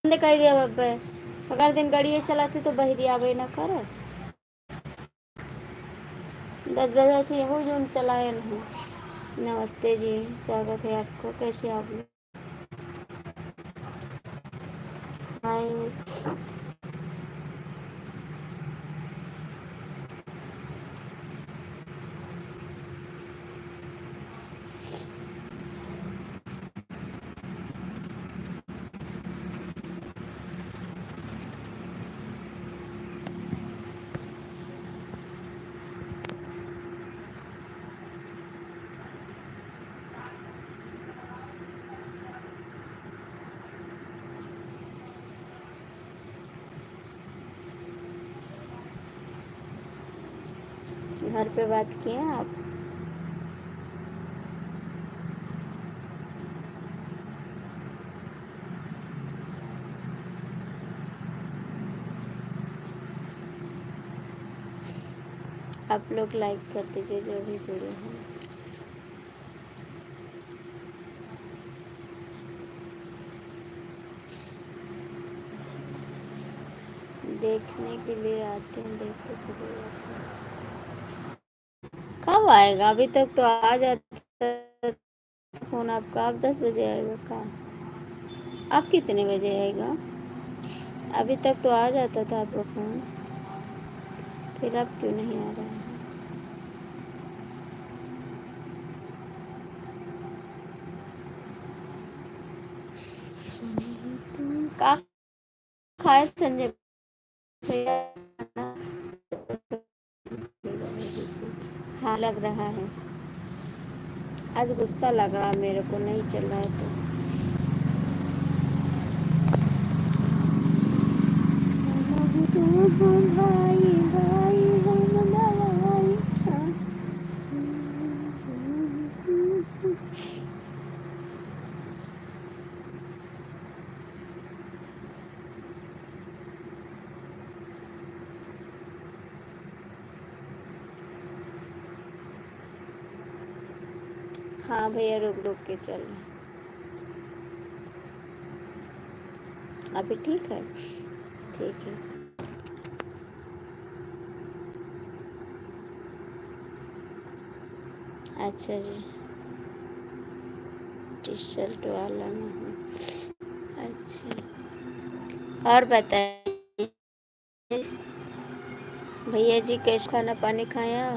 बंद कर दिया बब्बे अगर दिन गाड़ी चलाते तो बहरी आवे ना कर 10 बजे थी हो जो चलाए नहीं। नमस्ते जी, स्वागत है आपको। कैसे आप लोग? हाय। घर पे बात किए आप? आप लोग लाइक कर दीजिए जो भी जुड़े हैं। देखने के लिए आते हैं, देखते चले जाते हैं। कब आएगा? अभी तक तो आ जाता फोन आपका। आप 10 बजे आएगा का? आप कितने बजे आएगा? अभी तक तो आ जाता था आपका फोन, फिर अब क्यों नहीं आ रहा है? का खाए संजय भैया? हाँ लग रहा है। आज गुस्सा लग रहा मेरे को, नहीं चल रहा है तो। भाई भाई हम भाई। हाँ भैया रुक रुक के चल रहा। अभी ठीक है? ठीक है। अच्छा जी, टी शर्ट वाला नहीं। अच्छा, और बताइए भैया जी, कैसे खाना पानी खाया?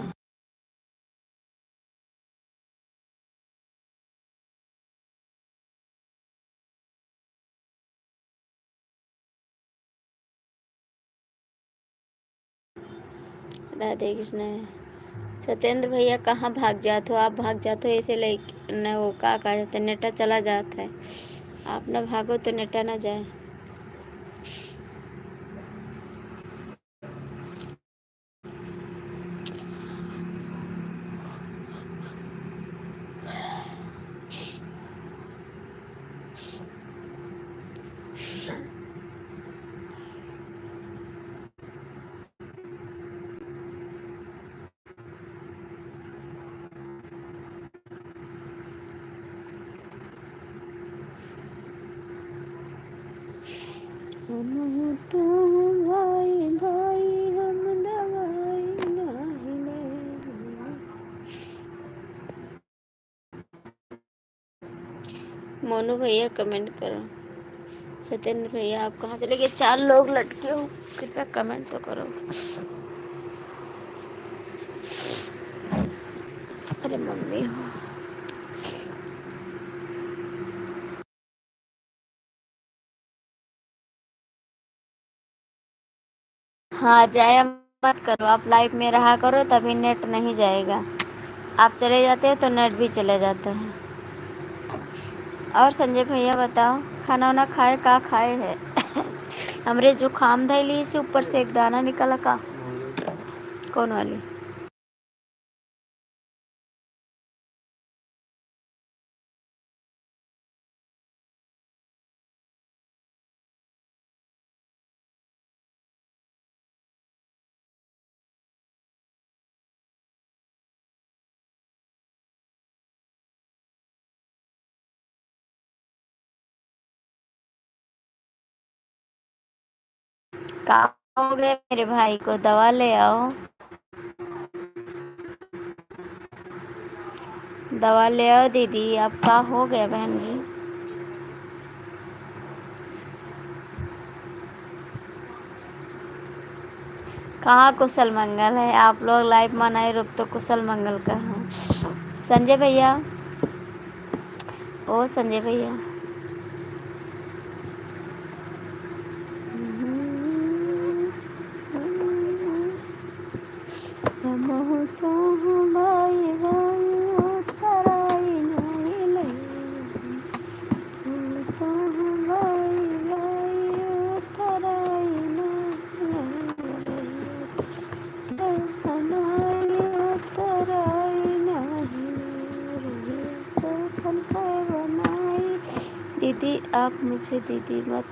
राधे कृष्ण। सत्येंद्र भैया कहाँ भाग जाते हो? आप भाग जाते हो ऐसे लाइक न, वो का कहा जाता है, नेटा चला जाता है। आप ना भागो तो नेटा ना जाए। हम तो भाई भाई हम दवाई नहीं ले। मोनू भैया कमेंट करो। सत्येंद्र भैया आप कहाँ चले गए? 4 लोग लटके हो, कृपया कमेंट तो करो। अरे मम्मी हो। हाँ जाया मत करो, आप लाइव में रहा करो तभी नेट नहीं जाएगा। आप चले जाते हैं तो नेट भी चले जाता है। और संजय भैया बताओ, खाना वाना खाए का खाए है? हमरे जुकाम धैली से ऊपर से एक दाना निकला का। कौन वाली? कहाँ हो गए मेरे भाई को, दवा ले आओ, दवा ले आओ दीदी। अब क्या हो गया बहन जी? कहाँ कुशल मंगल है? आप लोग लाइव मनाए रुक तो कुशल मंगल कहाँ? संजय भैया, ओ संजय भैया, दीदी आप मुझे दीदी मत।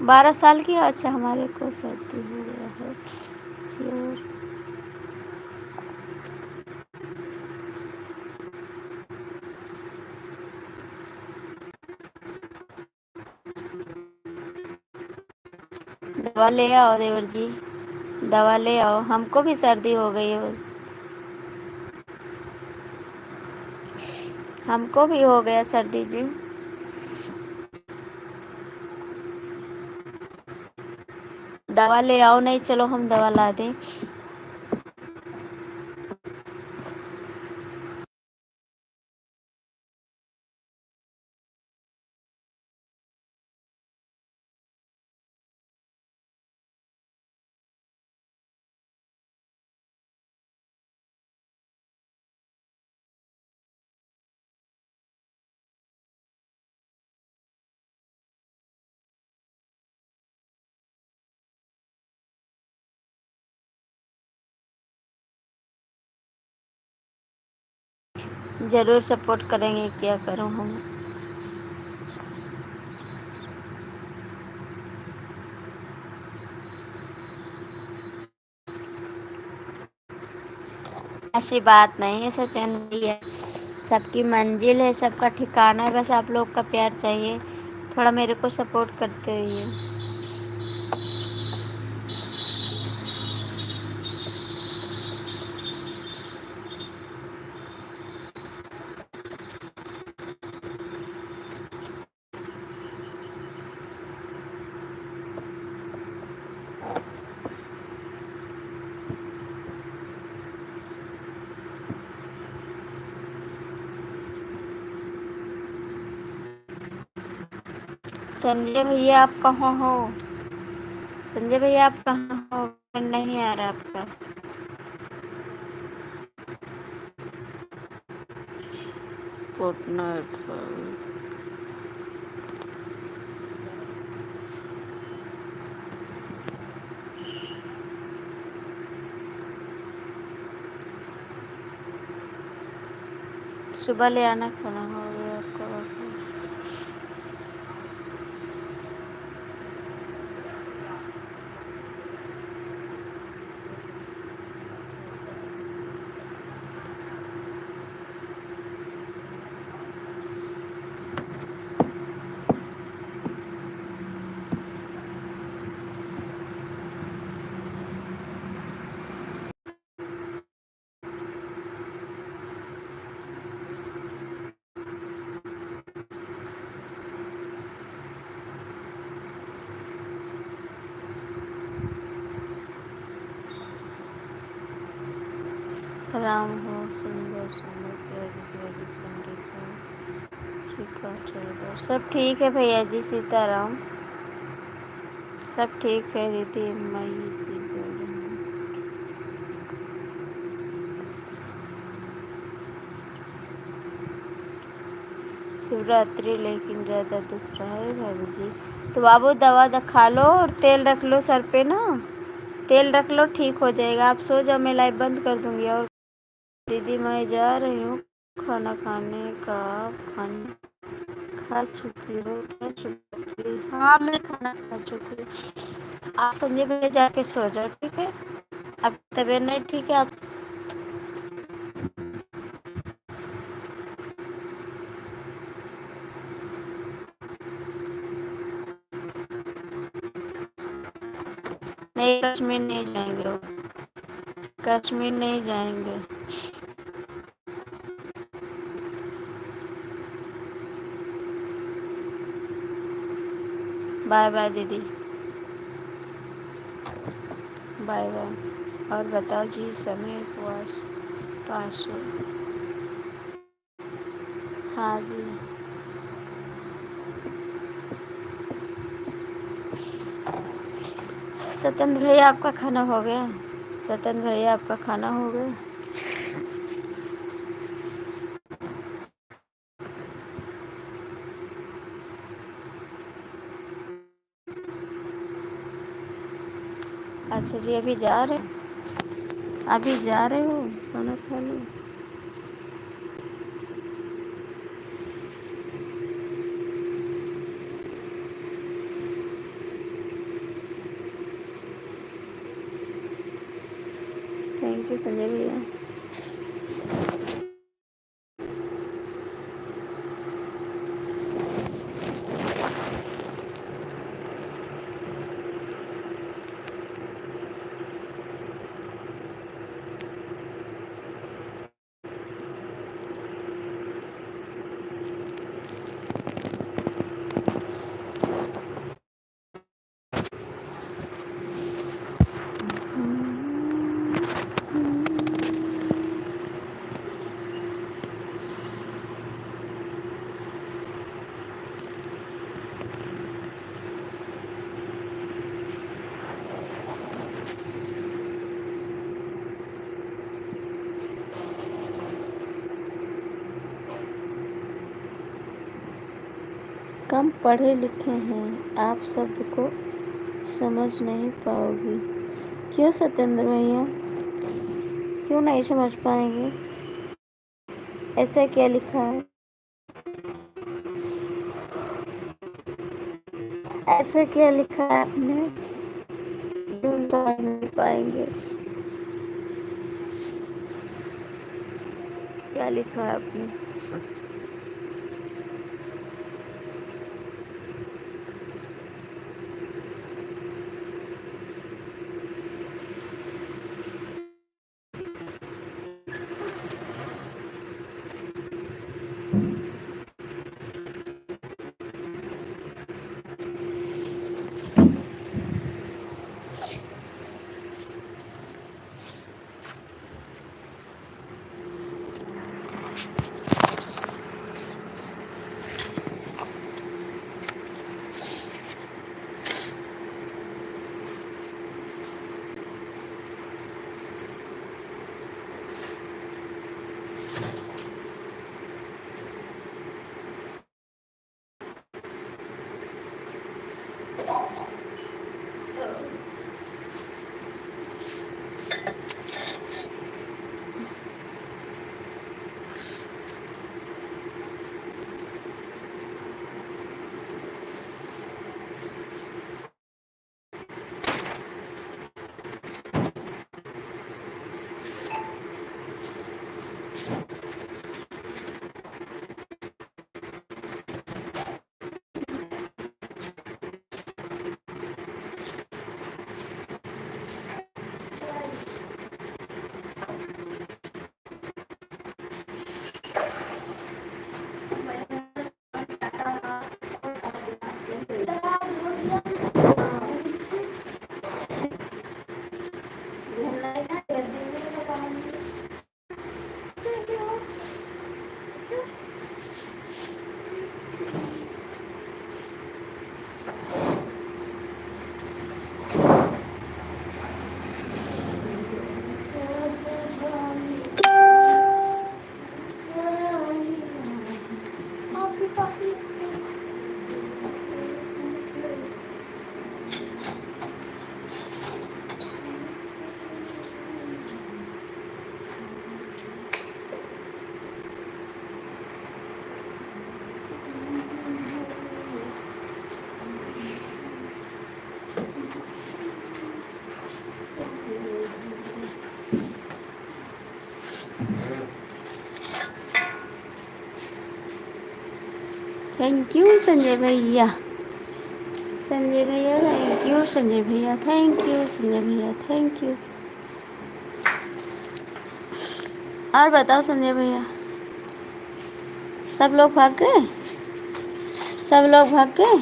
12 साल की? अच्छा, हमारे को सर्दी हो गया है जी। और दवा ले आओ देवर जी, दवा ले आओ, हमको भी सर्दी हो गई है, हमको भी हो गया सर्दी जी। दवा ले आओ, नहीं चलो हम दवा ला दें। ज़रूर सपोर्ट करेंगे, क्या करूं हम। ऐसी बात नहीं है सत्येंद्र है, सबकी मंजिल है, सबका ठिकाना है, बस आप लोग का प्यार चाहिए, थोड़ा मेरे को सपोर्ट करते रहिए। संजय भैया आप कहाँ हो? संजय भैया आप कहाँ हो? नहीं आ रहा आपका। Good night. सुबह ले आना, खाना हो गया आपका? राम हो सुंदर सुंदर प्यारी प्यारी पंडित, सब ठीक है भैया जी, सीताराम, सब ठीक है दीदी मई जी जो। शिवरात्रि लेकिन ज़्यादा दुख रहा है भाभी जी, तो बाबू दवा खा लो और तेल रख लो सर पे ना, तेल रख लो, ठीक हो जाएगा। आप सो जाओ, मैं लाइव बंद कर दूंगी। और दीदी मैं जा रही हूँ खाना खाने का, खाना खा चुकी हो क्या? चुकी? हाँ मैं खाना खा चुकी हूँ। आप संजय भैया जाके सो जाओ, ठीक है? अब तबीयत नहीं ठीक है आप? नहीं, कश्मीर नहीं जाएंगे वो। कश्मीर नहीं जाएंगे। बाय बाय दीदी, बाय बाय। और बताओ जी, समय उपवास 500। हाँ जी। सत्येंद्र भैया आपका खाना हो गया? सत्येंद्र भैया आपका खाना हो गया? अच्छा जी, अभी जा रहे अभी जा रहे हो खाना खाने? थैंक यू संजय भैया। कम पढ़े लिखे हैं, आप शब्द को समझ नहीं पाओगी। क्यों सत्येंद्र भैया, क्यों नहीं समझ पाएंगे? ऐसा क्या लिखा है? ऐसा क्या लिखा है आपने जो समझ नहीं पाएंगे? क्या लिखा है आपने? थैंक यू संजय भैया। संजय भैया थैंक यू, संजय भैया थैंक यू, संजय भैया थैंक यू। और बताओ संजय भैया, सब लोग भाग गए, सब लोग भाग गए।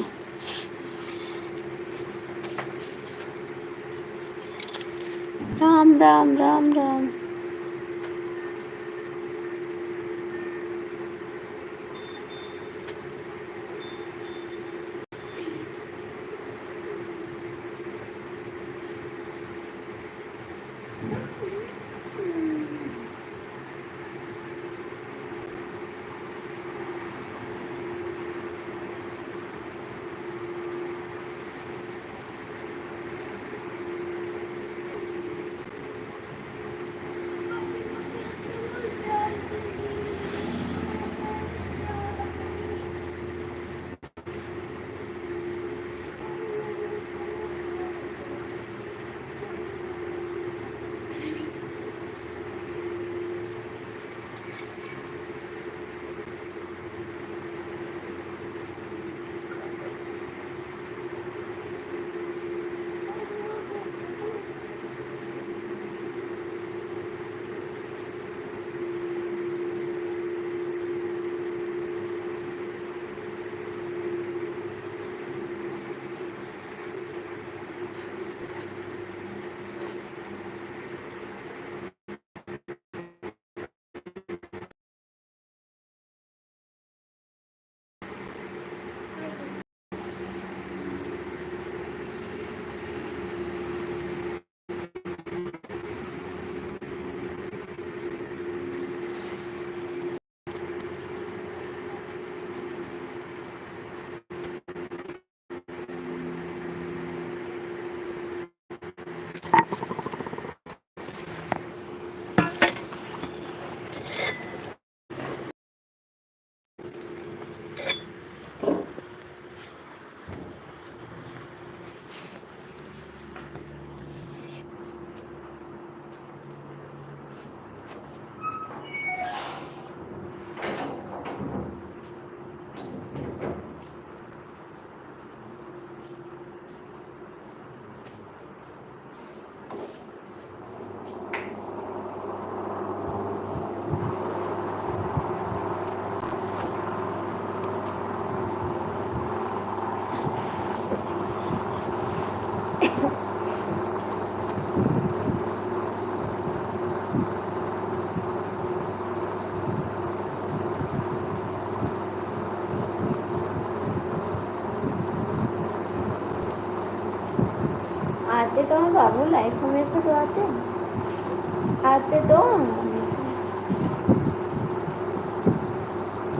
राम राम राम राम। आते तो हैं बाबू, लाइफ हमेशा तो आते हैं, आते तो हैं हमेशा।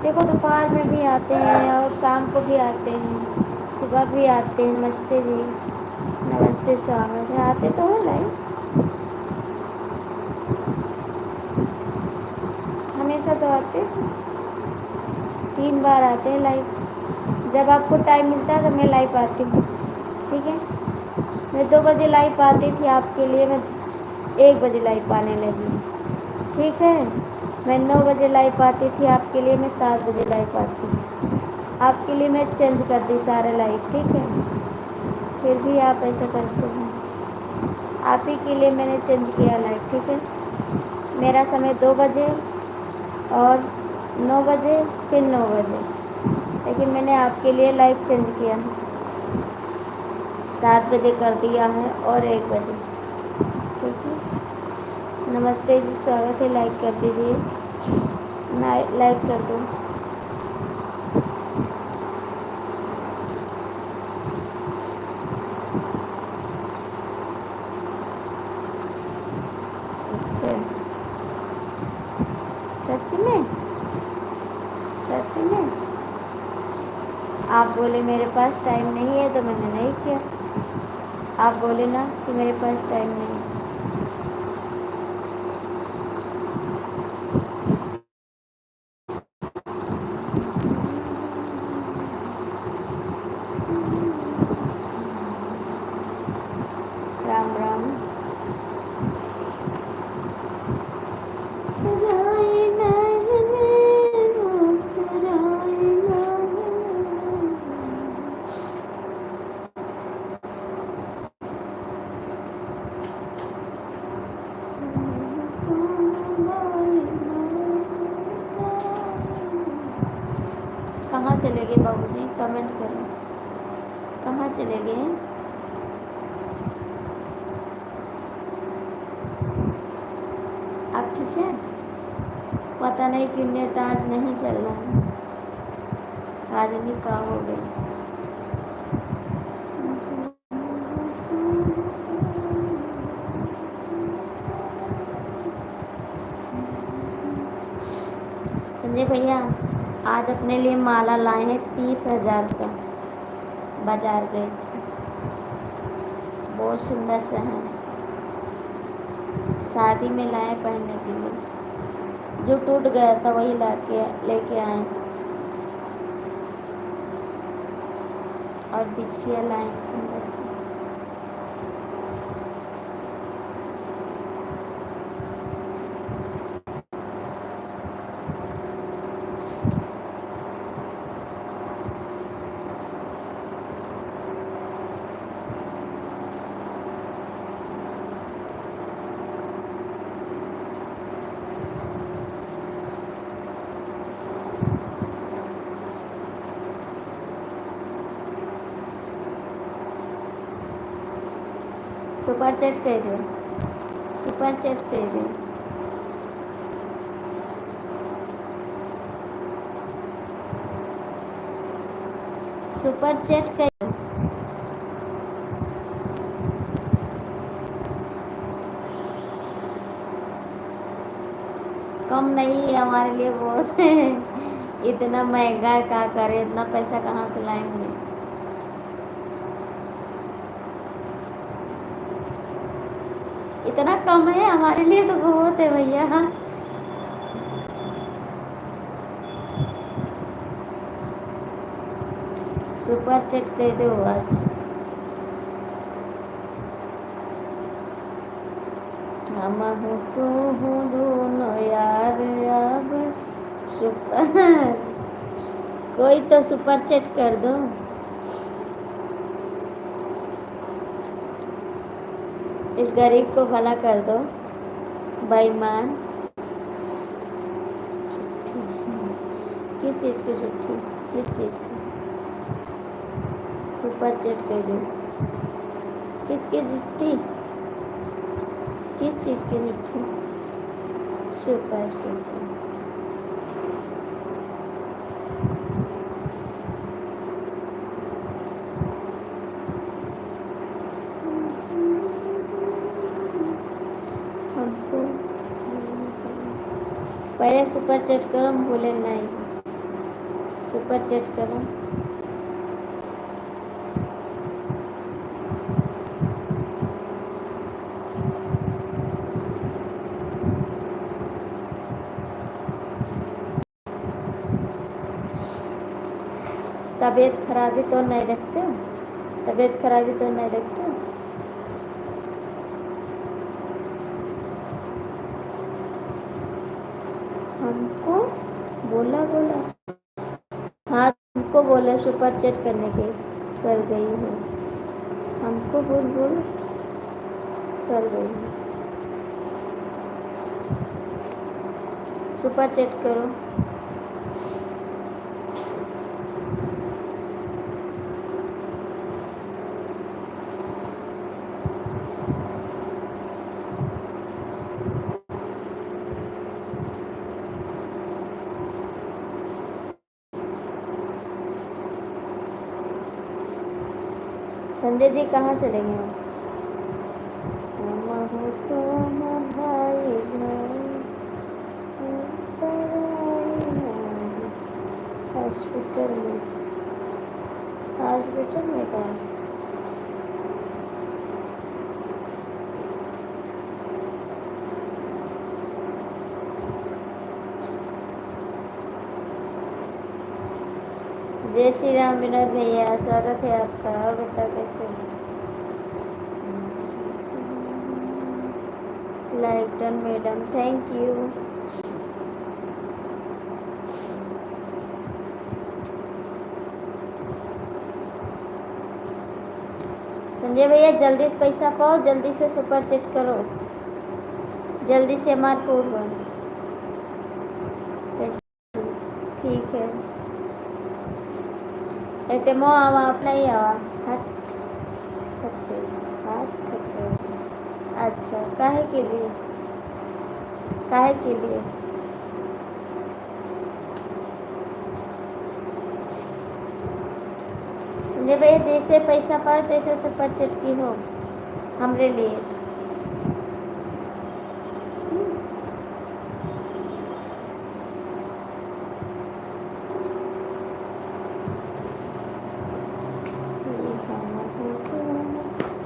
देखो दोपहर में भी आते हैं और शाम को भी आते हैं, सुबह भी आते हैं। नमस्ते जी, नमस्ते, स्वागत है। आते तो हैं लाइफ, हमेशा तो आते हैं। 3 बार आते हैं लाइव। जब आपको टाइम मिलता है तो मैं लाइव आती हूँ, ठीक है। मैं 2 बजे लाइव आती थी आपके लिए, मैं 1 बजे लाइव आने लगी, ठीक है। मैं 9 बजे लाइव आती थी आपके लिए, मैं 7 बजे लाइव आती हूँ आपके लिए। मैं चेंज कर दी सारे लाइव, ठीक है। फिर भी आप ऐसा करते हैं, आप ही के लिए मैंने चेंज किया लाइव, ठीक है। मेरा समय 2 बजे और 9 बजे, फिर 9 बजे, लेकिन मैंने आपके लिए लाइव चेंज किया, 7 बजे कर दिया है और 1 बजे, ठीक है। नमस्ते जी, स्वागत है। लाइक कर दीजिए, लाइक कर दो। अच्छा, सच में, सच में आप बोले मेरे पास टाइम नहीं है तो मैंने नहीं किया। आप बोले ना कि मेरे पास टाइम नहीं है। राम राम। चले गए बाबूजी? कमेंट करो, कहाँ चले गए? आप ठीक है? पता नहीं क्यों नेट आज नहीं चल रहा है, आज नहीं कहाँ हो गई। संजय भैया आज अपने लिए माला लाए हैं 30,000 का, बाजार गए थे, बहुत सुंदर सा है, शादी में लाए पहनने के लिए, जो टूट गया था वही लेके आए, और बिछिया लाए सुंदर सी। सुपर चैट कर दो, सुपर चैट कर दो। सुपर चैट कर दो। कम नहीं है हमारे लिए, बहुत है। इतना महंगा क्या करें, इतना पैसा कहाँ से लाएंगे? इतना कम है हमारे लिए तो बहुत है भैया। सुपर चैट कर दो आज। हम हूँ तू हूँ दोनों यार अब सुपर। कोई तो सुपर चैट कर दो। इस गरीब को भला कर दो, बेईमान। किस चीज़ की छुट्टी, किस चीज़ की? सुपर चैट कर दो। किसकी छुट्टी, किस चीज़ की छुट्टी? Super super. हमको पहले सुपर चैट करो, भूले नहीं। सुपर चैट करो। तबीयत खराबी तो नहीं रखते हो? तबीयत खराबी तो नहीं रखते हो? हमको बोला हाँ हमको बोला सुपर चैट करने के, कर गई हूँ। हमको बोल कर गई हूँ। सुपर चैट करो। संजय जी कहाँ चले गए? हॉस्पिटल में, हॉस्पिटल में कहाँ? जय श्री राम विनोद भैया, स्वागत है आपका। और बता कैसे? Like done madam, thank you. Sanjay भैया जल्दी से पैसा पाओ, जल्दी से सुपर चैट करो, जल्दी से हमारे फूल बन। ठीक है। एटेमो आवा आप नहीं आवा हट खट गई हाथ खट गई। अच्छा काहे के लिए संजय भैया जैसे पैसा पाए तैसे सुपर चैट की हो हमरे लिए।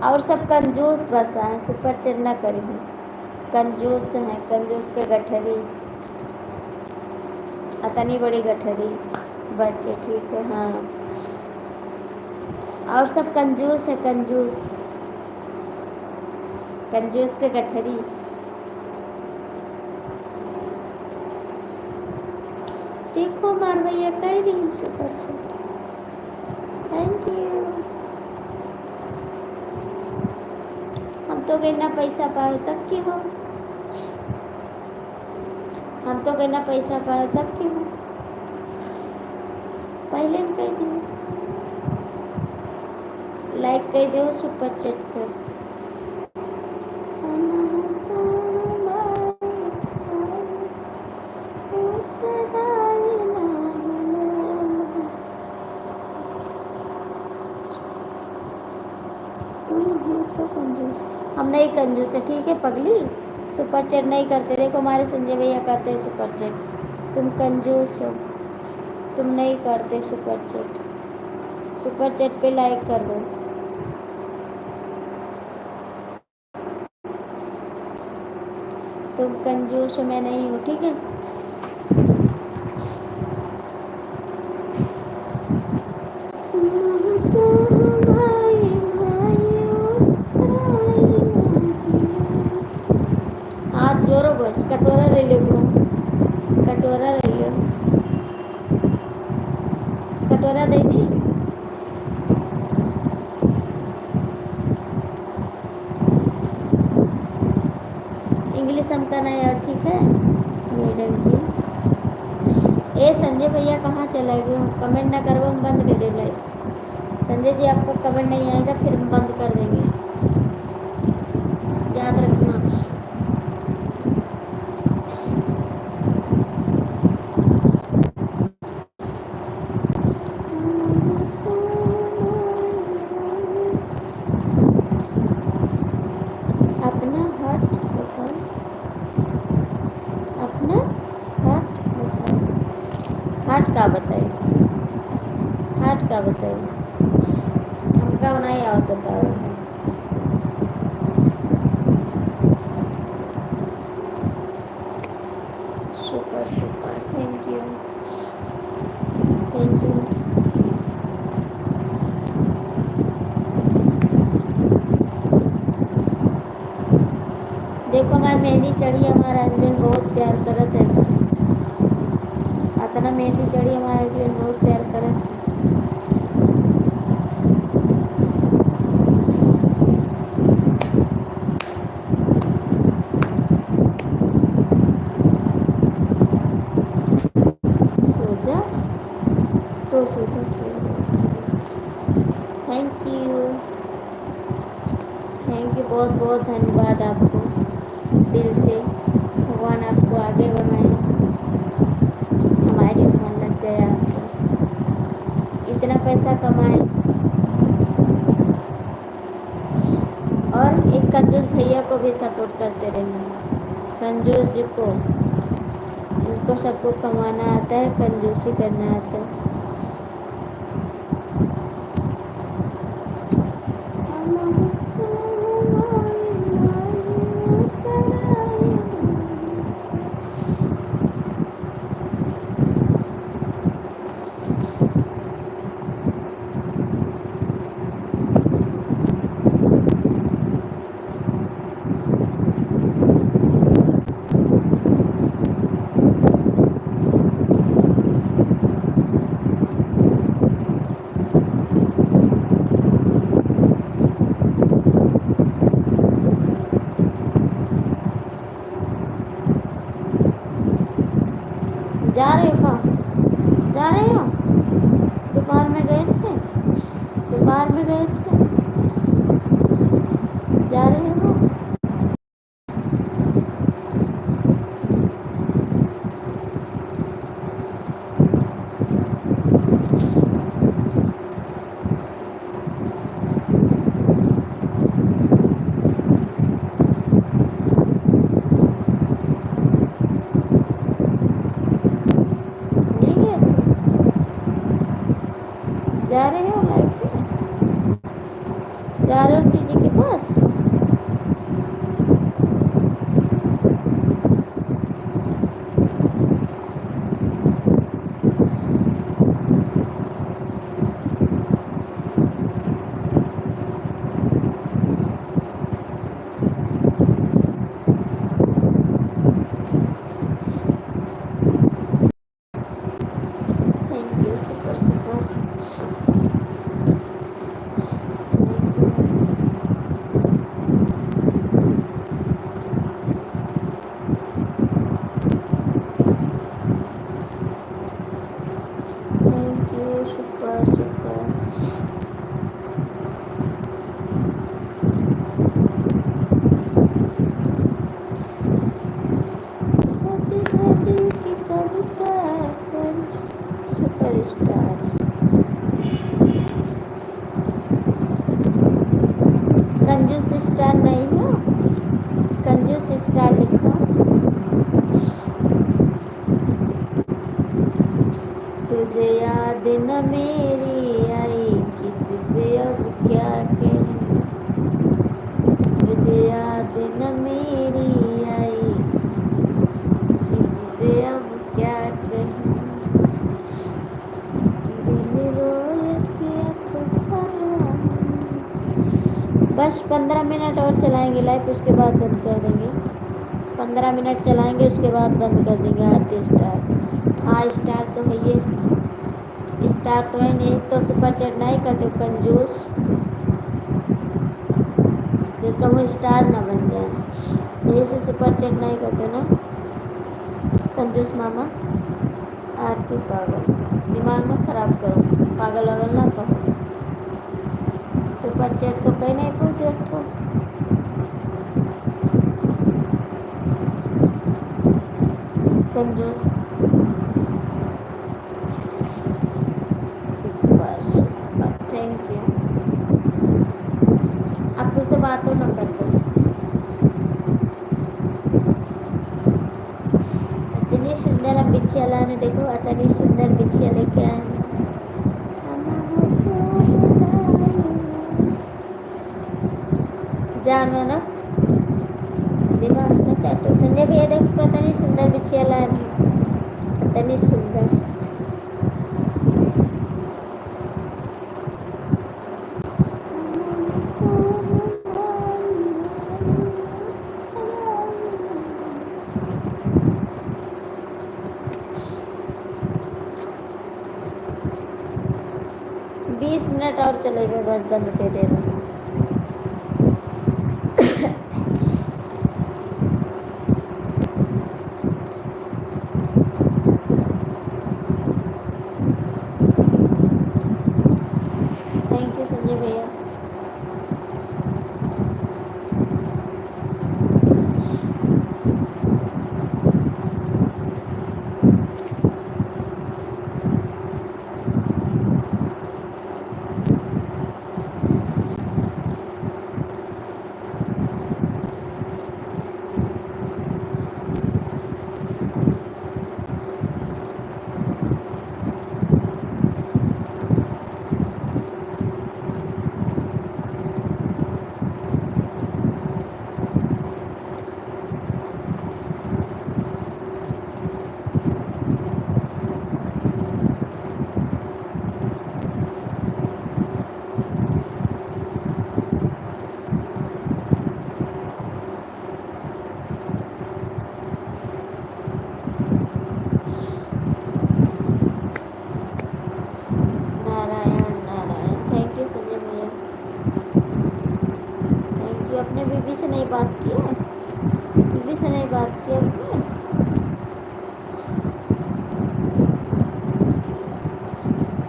और सब कंजूस बस हैं, सुपर चैट ना करी कंजूस हैं, कंजूस के गठरी अतनी बड़ी गठरी बच्चे ठीक है हाँ। और सब कंजूस है कंजूस के गठरी। देखो मार भैया कह दी सुपर चैट थैंक यू। हम तो कहना पैसा पाए तब की हो हम तो कहना पैसा पाए तब की हो पहले हम कह दी लाइक कह दो सुपर चैट पर। हम नहीं कंजूस है ठीक है पगली सुपर चैट नहीं करते। देखो हमारे संजय भैया करते हैं सुपर चैट। तुम कंजूस हो तुम नहीं करते सुपर चैट पे लाइक कर दो। तुम कंजूस हो मैं नहीं हूँ ठीक है। हाथ जोरो बस कटोरा ले लो कटोरा ले लो कटोरा दे दी। इंग्लिश हमका नहीं और ठीक है मैडम जी। ए संजय भैया कहाँ चला गए कमेंट ना करवा हम बंद कर दे लाइव। संजय जी आपका कमेंट नहीं आएगा फिर हम बंद कर देंगे याद रखना। अपना हाथ बताओ अपना हाथ बताओ हाथ का बताए हमका नहीं आओ बताओ। सुपर थैंक यू देखो हमारी मेहंदी चढ़ी हमारा हस्बैंड बहुत प्यार करत है हमसे अतना मेहंदी चढ़ी हमारा हस्बैंड बहुत प्यार करत है। सोचा तो सोचा थैंक यू बहुत बहुत धन्यवाद आपको दिल से। भगवान आपको आगे बढ़ाए हमारे मन लग जाए आपको इतना पैसा कमाए। और एक कंजूस भैया को भी सपोर्ट करते रहना कंजूस जी को इनको सबको कमाना आता है कंजूसी करना आता है। गए थे? जा रहे हो? नहीं गए थे? जा रहे हो लाइव पे? जा रहे हो टीजी के पास? Thank you, super super. Thank you, super super. सजी धजी की कविता कर सुपरस्टार। कंजूस स्टार नहीं हो? कंजूस स्टार लिखो। तुझे याद न मेरी आई, किसी से अब क्या कहूँ। तुझे याद न मेरी आई, किसी से अब क्या कहूँ। दिल रोए पिया पुकारा। बस 15 मिनट और चलाएंगे लाइव, उसके बाद बंद कर देंगे। 15 मिनट चलाएंगे, उसके बाद बंद कर देंगे। आरती स्टार, हाँ स्टार तो है ये, स्टार तो है नहीं तो सुपर चैट नहीं करते हो कंजूस। कि कहूँ स्टार ना बन जाए, यही से सुपर चैट नहीं करते ना कंजूस मामा। आरती पागल, दिमाग में खराब करो, पागल वागल ना कहो। सुपर चैट तो कहीं नहीं पूछते तो। कंजूस सुपर सुपर, थैंक यू। आप तुझसे बातों ना कर दो। इतनी सुंदर हम बिछिया लाने, देखो इतनी सुंदर बिछिया लेके आए हैं। जानो ना, दिमाग में चाटो। संजय भैया देखो कितनी सुंदर बिछिया लाए, कितनी सुंदर। बीस मिनट और चलेगा, बस बंद कर देना। थैंक यू संजय भैया। नारायण नारायण, थैंक यू संजय भैया, थैंक यू। अपने बीबी से नहीं बात की है? बीबी से नहीं बात की अपने?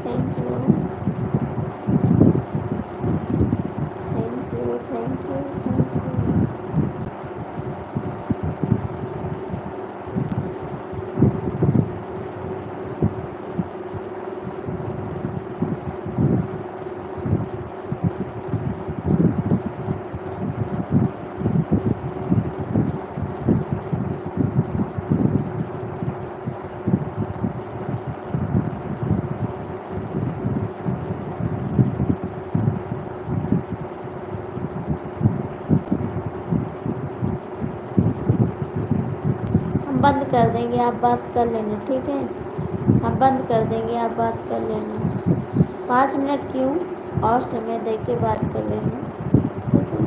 Thank you. बंद कर देंगे, आप बात कर लेना, ठीक है? हम बंद कर देंगे, आप बात कर लेना। 5 मिनट क्यों, और समय दे के बात कर लेना, ठीक है?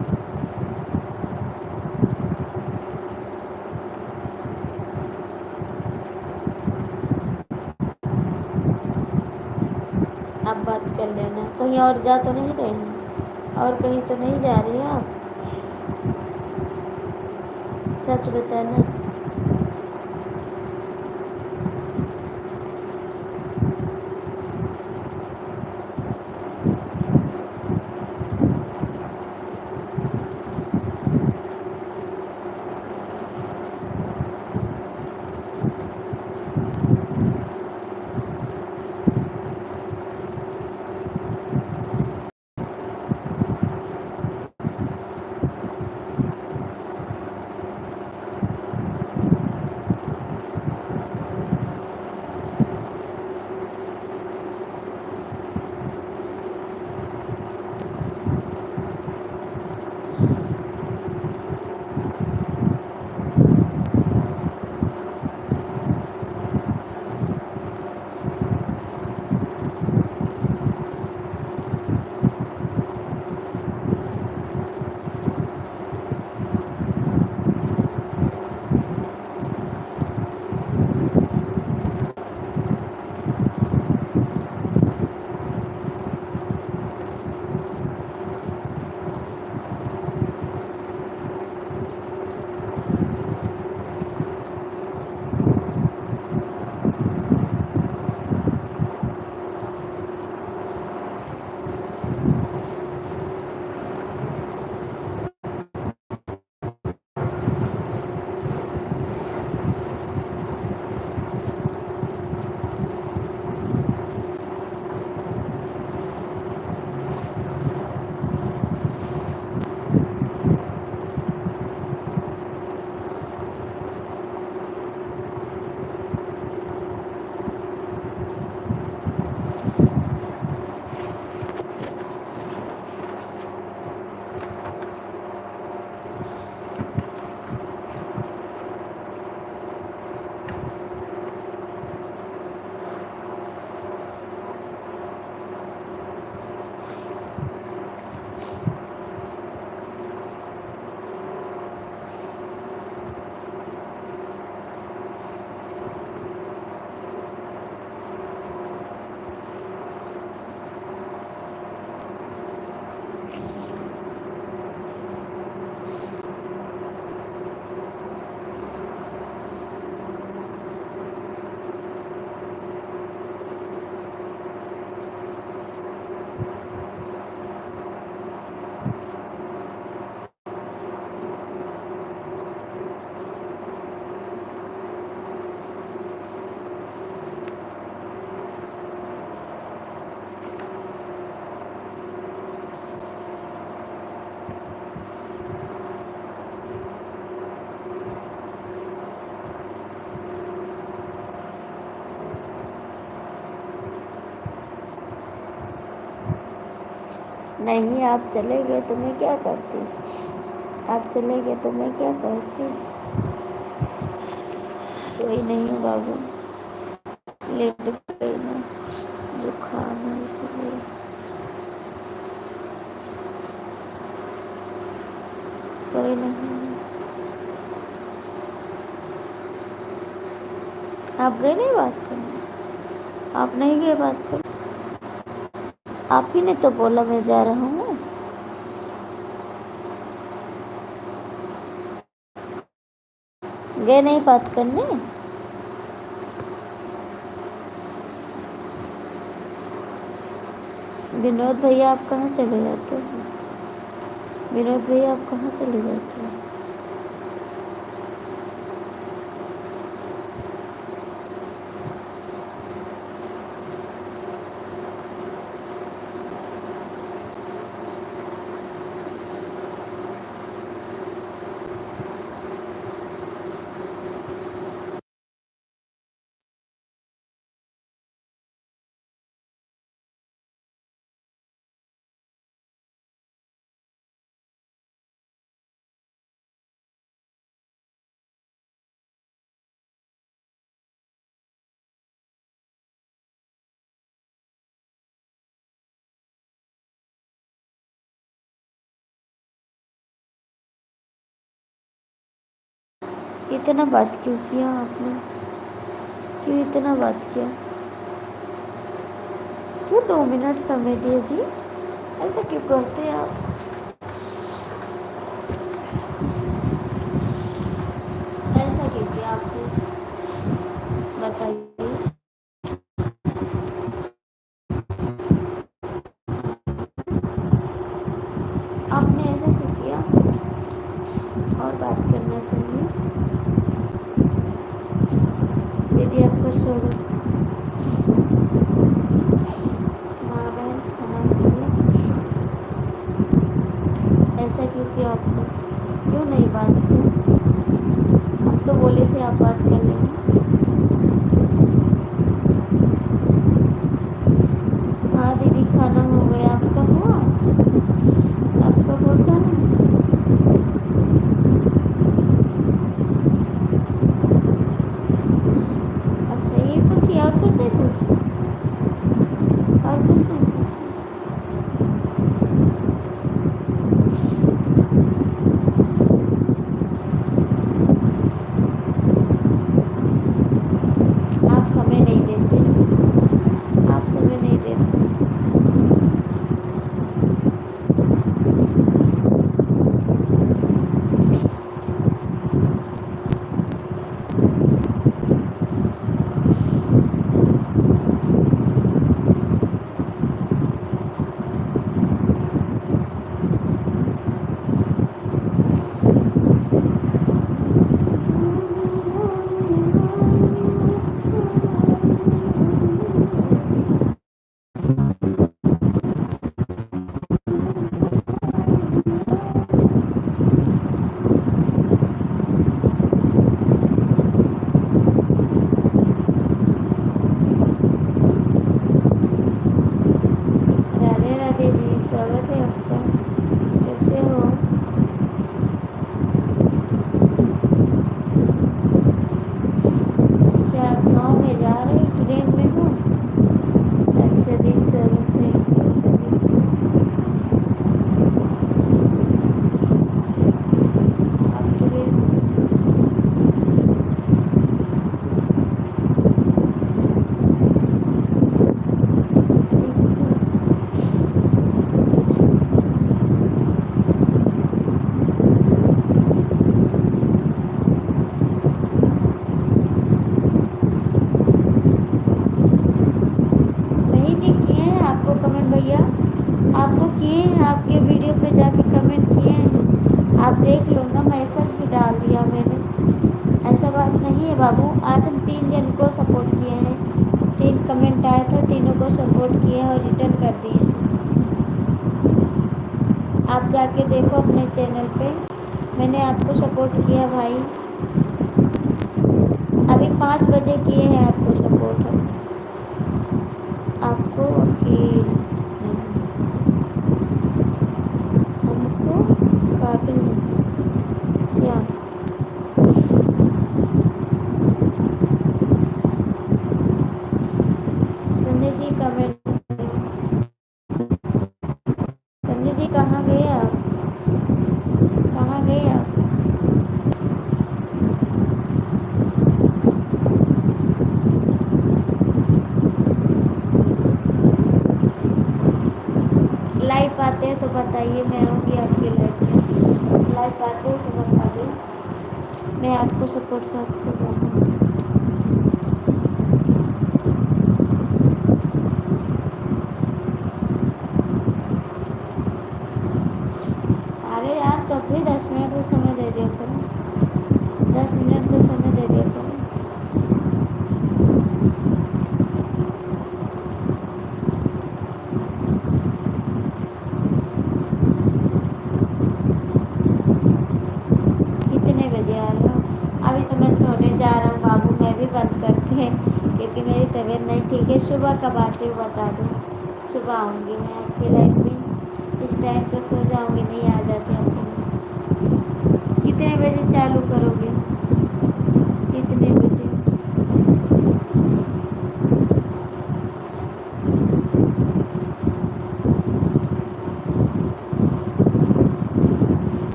आप बात कर लेना। कहीं और जा तो नहीं रहे हैं? और कहीं तो नहीं जा रही हैं आप? सच बताना। नहीं, आप चले गए तो मैं क्या करती? आप चले गए तो मैं क्या करती? सोई नहीं हूँ बाबू, लेट गई ना, जुकाम है इसलिए। सोई नहीं हूँ। आप गए नहीं बात करने? आप नहीं गए बात करने? आप ही ने तो बोला मैं जा रहा हूँ। गए नहीं बात करने? विनोद भैया आप कहाँ चले जाते हैं? विनोद भैया आप कहाँ चले जाते हैं? इतना बात क्यों किया आपने? क्यों इतना बात किया? क्यों 2 मिनट समय दिए जी? ऐसा क्यों करते हैं आप? ऐसा क्यों किया आपने? बताइए। आपने ऐसा क्यों किया? और बात करना चाहिए। दीदी आपको शुरू माँ बहन खाना खाइए। ऐसा क्यों किया आपने? क्यों नहीं बात की? आप तो बोले थे आप बात कर लेंगे। हाँ दीदी खाना हो गया, आपका हुआ? आपका हुआ खाना? अच्छा ये पूछिए, और कुछ नहीं पूछे? और कुछ नहीं पूछे? आप समय नहीं देते, आप समय नहीं देते। राधे राधे जी, स्वागत है आपका। कैसे हो? अच्छा आप गाँव में जा रहे हो, ट्रेन में हो? अच्छा दी, स्वागत है। चलिए आपके लिए ठीक है। अच्छा नहीं जी, किए हैं आपको कमेंट भैया, आपको किए हैं, आपके वीडियो पे जाके कमेंट किए हैं। आप देख लो ना, मैसेज भी डाल दिया मैंने। ऐसा बात नहीं है बाबू, आज हम 3 जन को सपोर्ट किए हैं। 3 कमेंट आए थे, तीनों को सपोर्ट किए हैं और रिटर्न कर दिए हैं। आप जाके देखो अपने चैनल पे, मैंने आपको सपोर्ट किया भाई। अभी 5 बजे किए हैं आपको सपोर्ट हम। आपको वकील नहीं, हमको काबिल नहीं। क्या? संजय जी कमेंट, संजय जी कहाँ गए आप? कहाँ गए आप? लाइव आते हैं तो बताइए, मैं आऊँगी आपके लाइव में। लाइव आते हो तो बता दो, मैं आपको सपोर्ट करके रहूँगी। अरे यार तो भी 10 मिनट तो समय दे दिया करो, 10 मिनट तो समय दे दिया करो। कितने बजे आ रहे हो? अभी तो मैं सोने जा रहा हूँ बाबू, मैं भी बंद करके, क्योंकि मेरी तबीयत नहीं ठीक है। सुबह कब आते हो बता दो, सुबह आऊँगी मैं आपके लाइफ में। इस टाइम पर सो जाऊँगी, नहीं आ जाती आपके लिए। कितने बजे चालू करोगे? कितने बजे?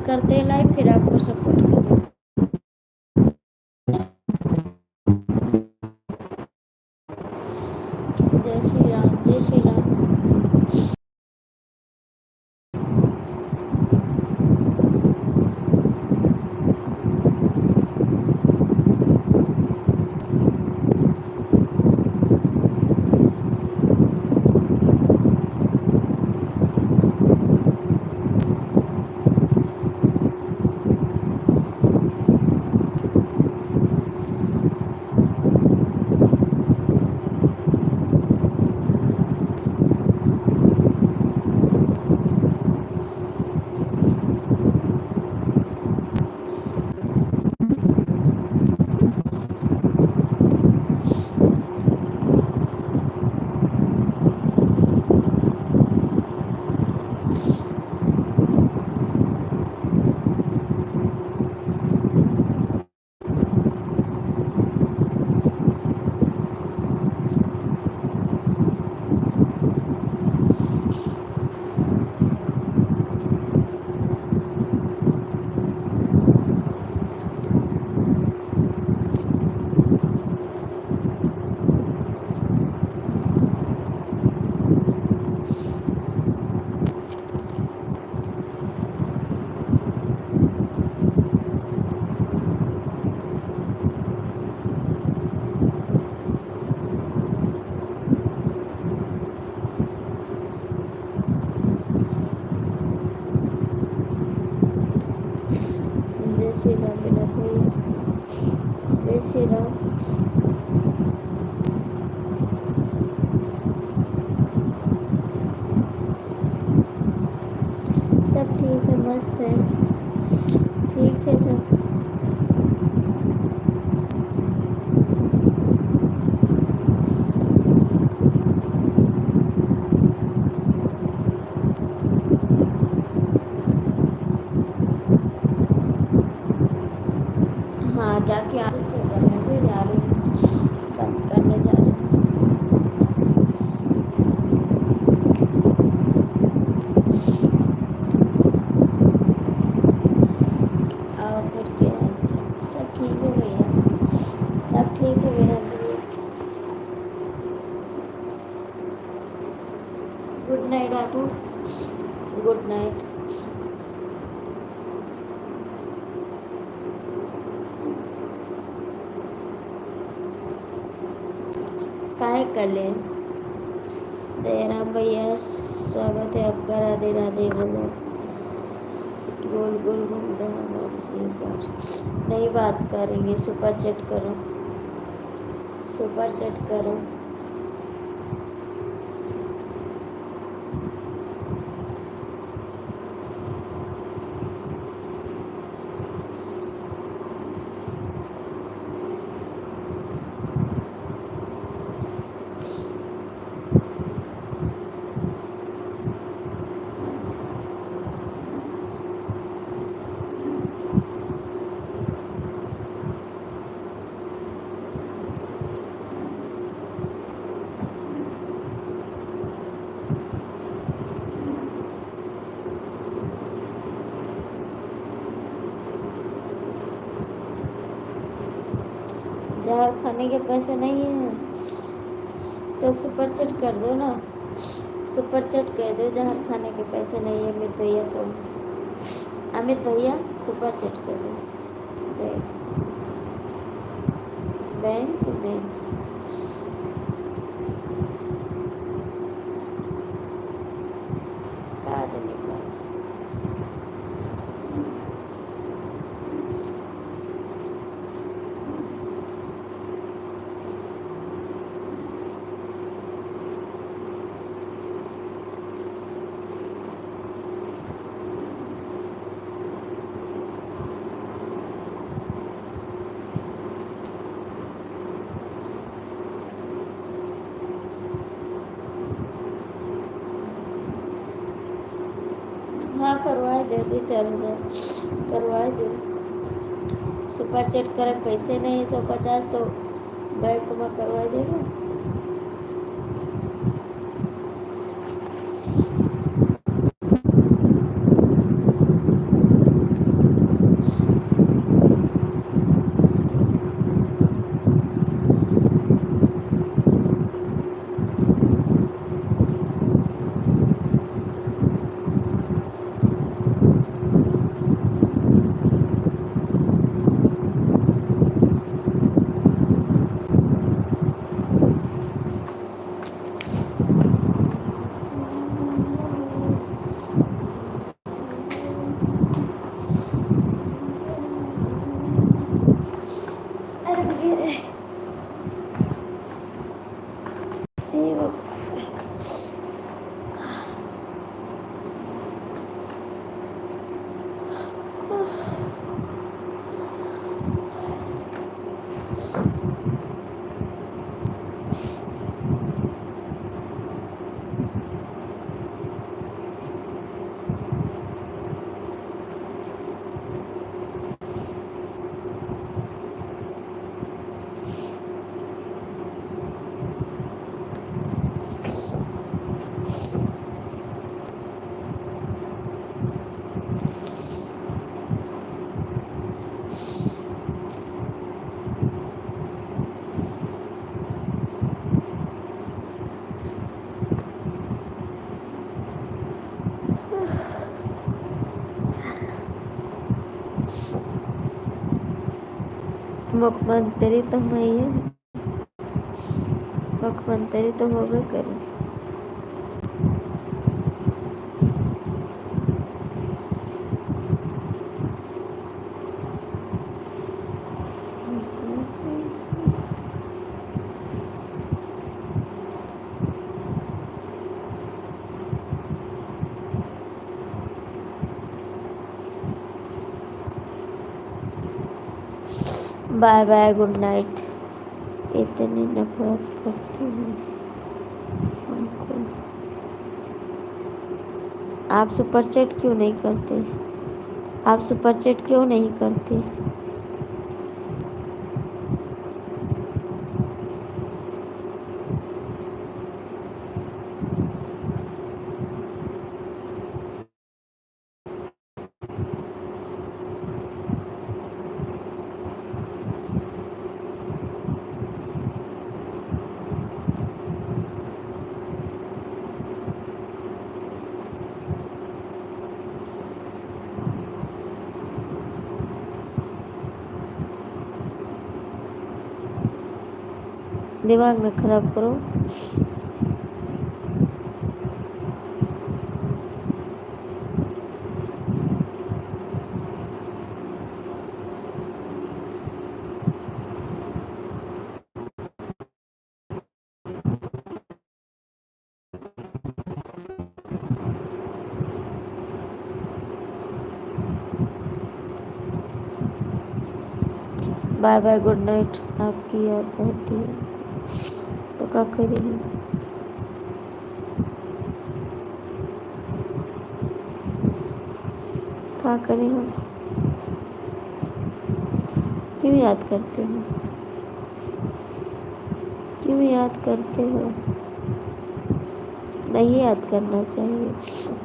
करते हैं लाइव, फिर आपको सपोर्ट करें। जय श्री राम, जय श्री राम। जय श्री राम विनोद भैया, जय श्री राम। सब ठीक है, मस्त है, ठीक है सब। हाँ जाके आप सो करने भी जा रही हूँ, काम करने जा रही हूँ। और फिर क्या है? सब ठीक है भैया, सब ठीक है मेरा भैया। गुड नाइट आपको, गुड नाइट। काहे कले जयराम भैया, स्वागत है आपका। राधे राधे बोलो। गोल गोल घूम रहा है, एक बार नहीं बात करेंगे। सुपर चैट करो, सुपर चैट करो। जहर खाने के पैसे नहीं है तो सुपर चैट कर दो ना, सुपर चैट कह दो जहर खाने के पैसे नहीं है अमित भैया। तो अमित भैया सुपर चैट कर दो। बैंक बैंक कहाँ से निकाल। हाँ करवाए दे दी, चल जाए करवाए दो। सुपर चैट कर पैसे नहीं 150 तो बैंक में करवाई देगा। मुख्यमंत्री तो मैं ही है, मुख्यमंत्री तो होबे करे। Bye bye, good night. इतनी नफरत करती हूँ हमको। आप सुपर चैट क्यों नहीं करते? आप सुपर चैट क्यों नहीं करते? दिमाग में खराब करो। Bye bye, good night. आपकी याद आती है तो क्या करें? क्या करें हम? क्यों याद करते हो? क्यों याद करते हो? नहीं याद करना चाहिए।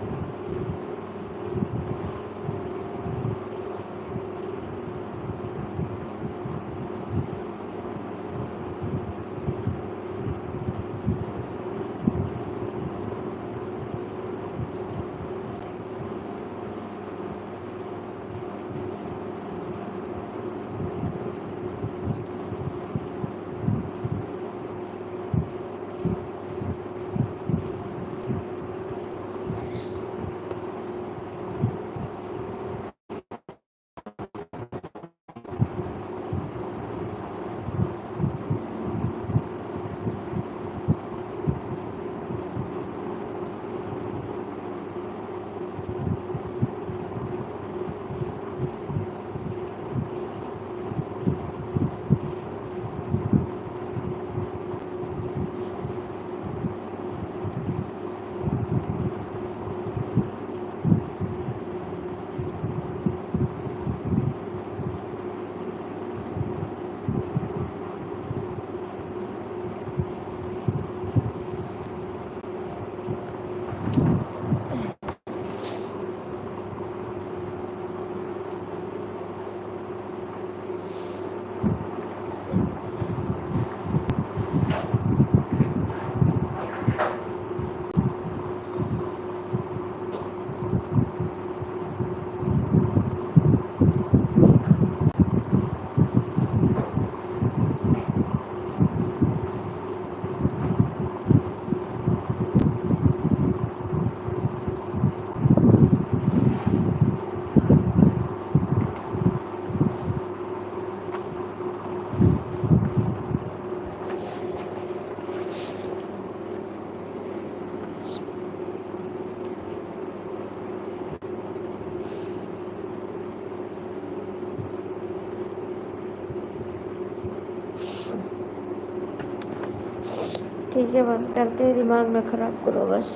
ठीक है, बंद करते हैं। दिमाग में खराब करो बस।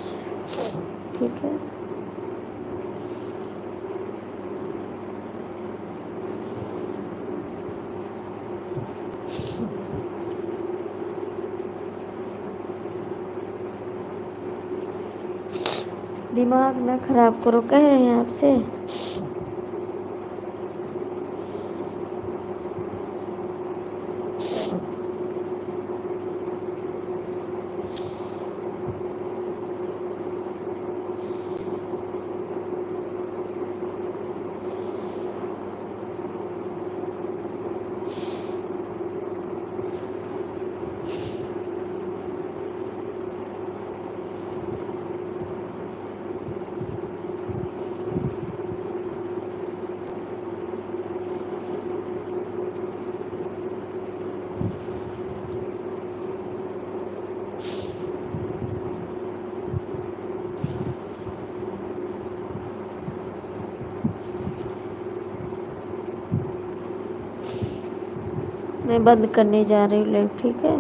ठीक है। दिमाग ना खराब करो, कह रहे हैं आपसे। मैं बंद करने जा रही हूँ लाइव, ठीक है।